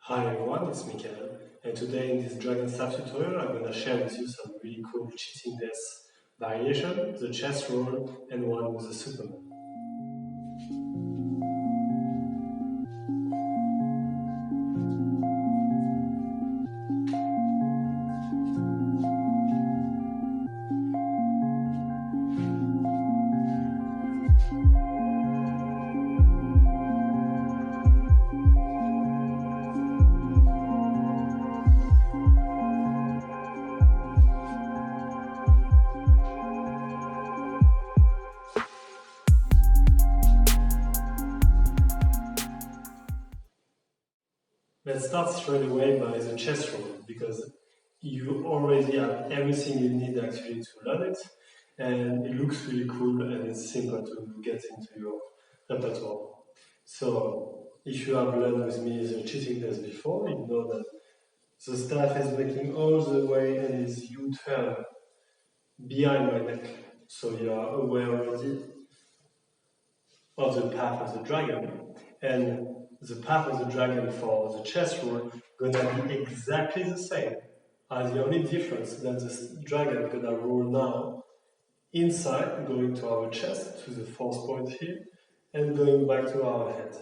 Hi everyone, it's MikaHell, and today in this Dragon Staff tutorial I'm going to share with you some really cool cheating death variation, the chest roll, and one with the Superman. Let's start straight away by the chest roll, because you already have everything you need actually to learn it, and it looks really cool and it's simple to get into your repertoire. So, if you have learned with me the cheating death before, you know that the staff is making all the way and is U-turn behind my neck. So you are aware already of the path of the dragon. And the path of the dragon for the chest roll gonna be exactly the same. As the only difference that the dragon gonna roll now inside, going to our chest, to the fourth point here, and going back to our head.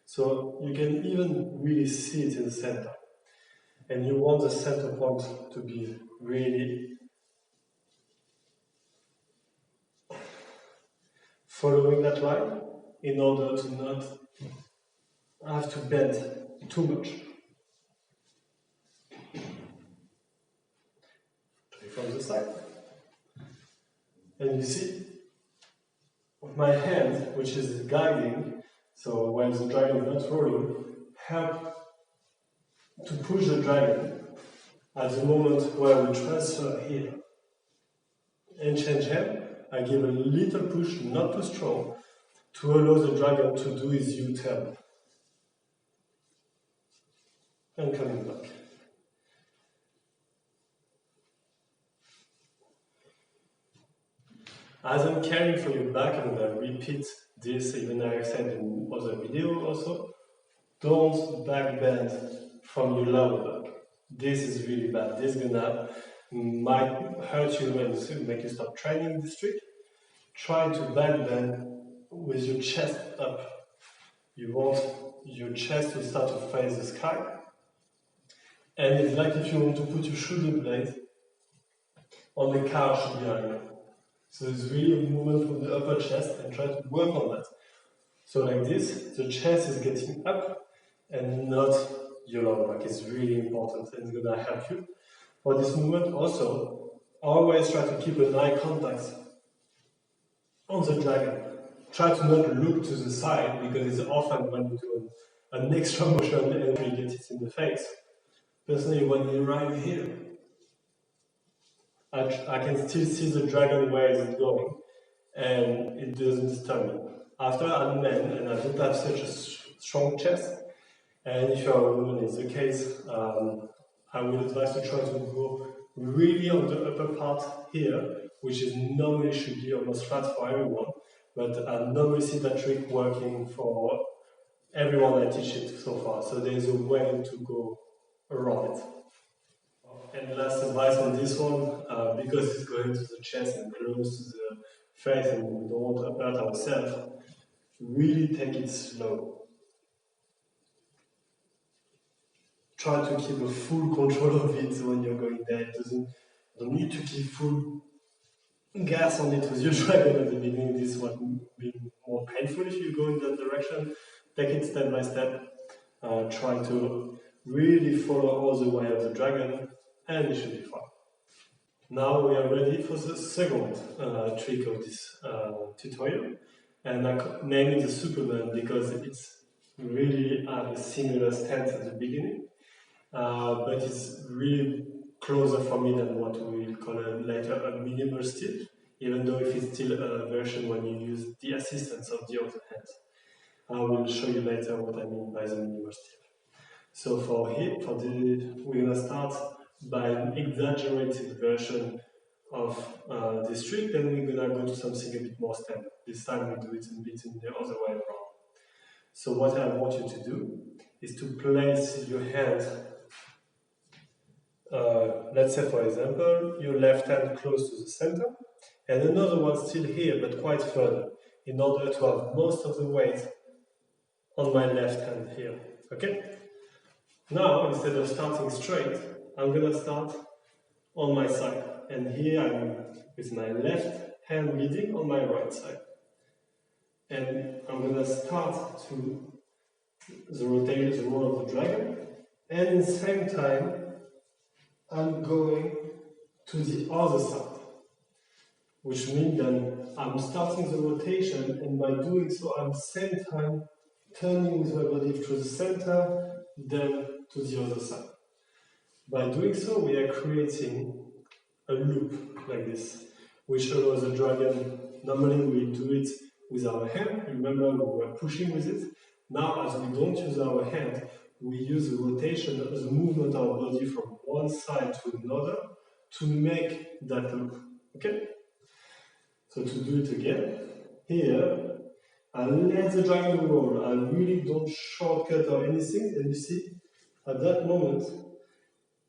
So you can even really see it in the center. And you want the center point to be really following that line in order to not have to bend too much. Try from the side. And you see, my hand, which is guiding, so when the dragon is not rolling, help to push the dragon at the moment where we transfer here and change hand. I give a little push, not too strong, to allow the dragon to do his U-turn. And coming back. As I'm caring for your back, I'm going to repeat this, even though I've said in other videos also. Don't back bend from your lower back. This is really bad. This might hurt you and make you stop training this trick. Try to back bend with your chest up. You want your chest to start to face the sky. And it's like if you want to put your shoulder blade on the couch behind you. So it's really a movement from the upper chest and try to work on that. So like this, the chest is getting up and not your lower back. It's really important and it's gonna help you. For this movement also, always try to keep an eye contact on the dragon. Try to not look to the side, because it's often when you do an extra motion and you get it in the face. Personally, when you arrive here, I can still see the dragon where it's going, and it doesn't disturb me. After I'm a man and I don't have such a strong chest, and if you're a woman, it's the case, I would advise to try to go really on the upper part here, which is normally should be almost flat for everyone, but I normally see that trick working for everyone I teach it so far. So there's a way to go around it. And last advice on this one, because it's going to the chest and close to the face and we don't want to hurt ourselves, really take it slow. Try to keep a full control of it when you're going there. You don't need to keep full gas on it with your dragon at the beginning. This will be more painful if you go in that direction. Take it step by step. Try to really follow all the way of the dragon, and it should be fine. Now we are ready for the second trick of this tutorial, and I name it the Superman because it's really a similar stance at the beginning, but it's really closer for me than what we will call later a minimal steal, even though if it's still a version when you use the assistance of the other hand. I will show you later what I mean by the minimal steal. So we're going to start by an exaggerated version of this trick, then we're going to go to something a bit more standard. This time we do it a bit in the other way around. So what I want you to do is to place your hand, let's say for example, your left hand close to the center, and another one still here, but quite further, in order to have most of the weight on my left hand here, okay? Now, instead of starting straight, I'm gonna start on my side, and here I'm with my left hand leading on my right side. And I'm gonna start to the rotation, the roll of the dragon, and at the same time, I'm going to the other side, which means that I'm starting the rotation, and by doing so, I'm at the same time turning with my body through the center, then to the other side. By doing so, we are creating a loop like this, which allows the dragon. Normally, we do it with our hand. Remember, we were pushing with it. Now, as we don't use our hand, we use the rotation, the movement of our body from one side to another to make that loop. Okay? So to do it again, here, I let the dragon roll. I really don't shortcut or anything. And you see, at that moment,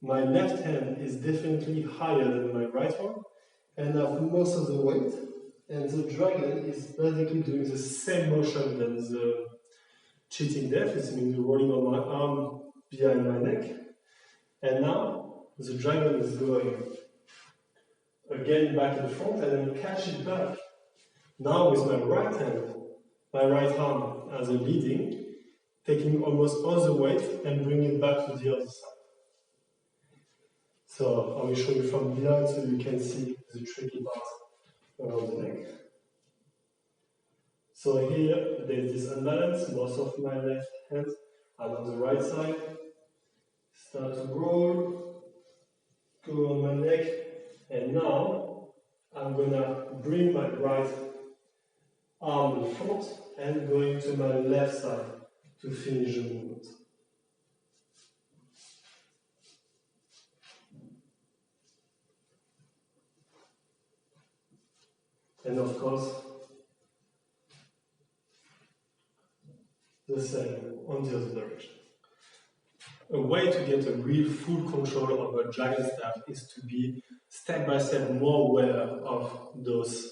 my left hand is definitely higher than my right one, and I have most of the weight. And the dragon is basically doing the same motion than the cheating death. It's means rolling on my arm behind my neck. And now the dragon is going again back in front, and then catch it back. Now with my right hand, my right arm as a leading, taking almost all the weight and bring it back to the other side. So I will show you from behind so you can see the tricky part around the neck. So here there's this unbalance, most of my left hand, and on the right side, start to roll, go on my neck, and now I'm gonna bring my right arm in front and going to my left side to finish the movement. And of course, the same on the other direction. A way to get a real full control of a dragon staff is to be step by step more aware of those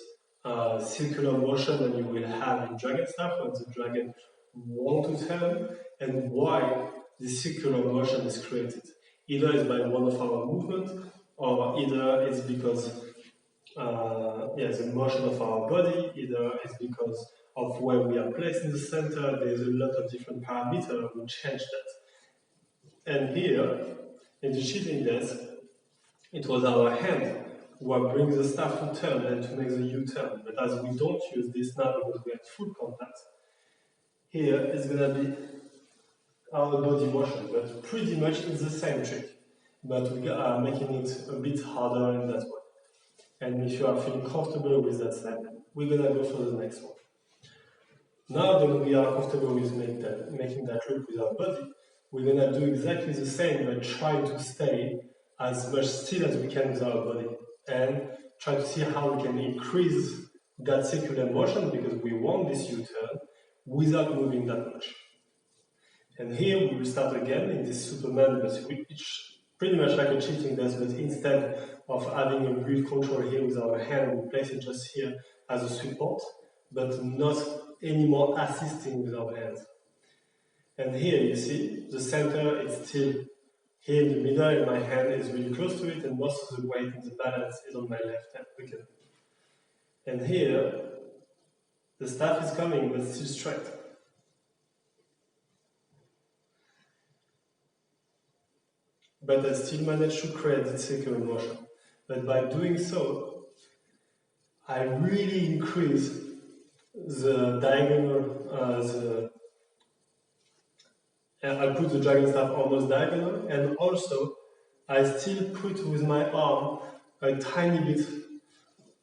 circular motion that you will have in dragon staff when the dragon wants to turn, and why the circular motion is created. Either it's by one of our movements, or either it's because the motion of our body, either it's because of where we are placed in the center. There's a lot of different parameters which change that. And here, in the cheating death, it was our hand who brings the staff to turn and to make the U-turn. But as we don't use this now because we have full contact, here it's going to be our body motion, but pretty much it's the same trick. But we are making it a bit harder in that way. And if you are feeling comfortable with that step, we're going to go for the next one. Now that we are comfortable with making that loop with our body, we're going to do exactly the same, but try to stay as much still as we can with our body. And try to see how we can increase that circular motion, because we want this U-turn without moving that much. And here we will start again in this Superman, but it's pretty much like a cheating death, but instead of having a real control here with our hand, we place it just here as a support, but not anymore assisting with our hands. And here you see the center is still here in the middle, and my hand is really close to it, and most of the weight and the balance is on my left hand again. And here the staff is coming, but still straight. But I still managed to create the circular motion. But by doing so, I really increase the diagonal, I put the dragon staff almost diagonal, and also I still put with my arm a tiny bit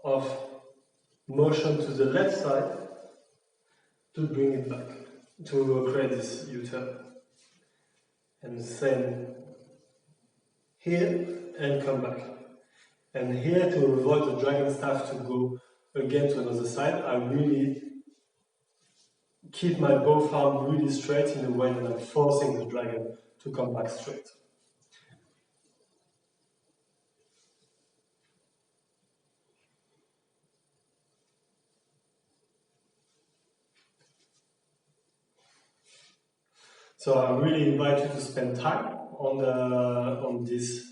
of motion to the left side to bring it back, to create this U-turn. And the same here, and come back. And here, to avoid the dragon staff to go again to another side, I really keep my both arms really straight in a way that I'm forcing the dragon to come back straight. So I really invite you to spend time on this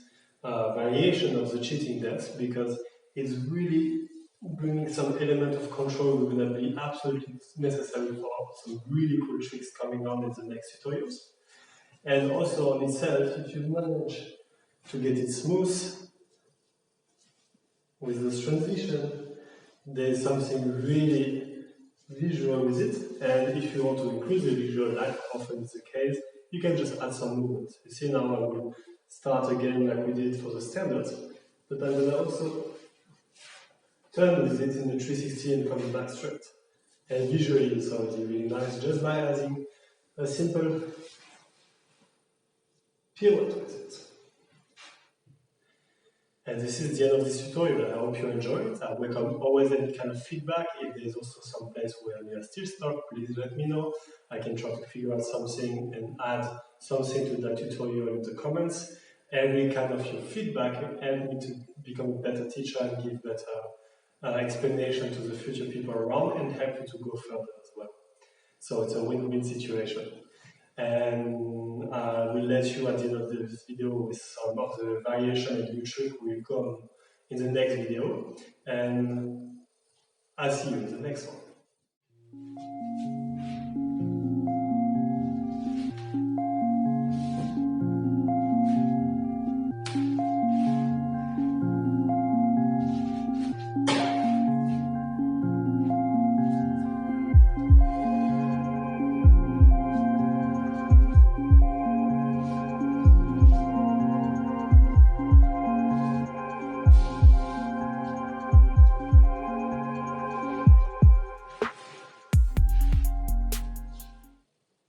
variation of the cheating dance, because it's really bringing some element of control we're going to be absolutely necessary for some really cool tricks coming on in the next tutorials. And also on itself, if you manage to get it smooth with this transition, there's something really visual with it. And if you want to increase the visual, like often is the case, you can just add some movement. You see, now I will start again like we did for the standards, but I'm going to also turn with it in the 360 and come back straight. And visually it's already really nice just by adding a simple pirouette with it. And this is the end of this tutorial. I hope you enjoy it. I welcome always any kind of feedback. If there's also some place where you are still stuck, please let me know. I can try to figure out something and add something to that tutorial in the comments. Every kind of your feedback helps me to become a better teacher and give better explanation to the future people around, and help you to go further as well. So it's a win-win situation. And I will let you at the end of this video with some of the variation and new trick will come in the next video. And I'll see you in the next one.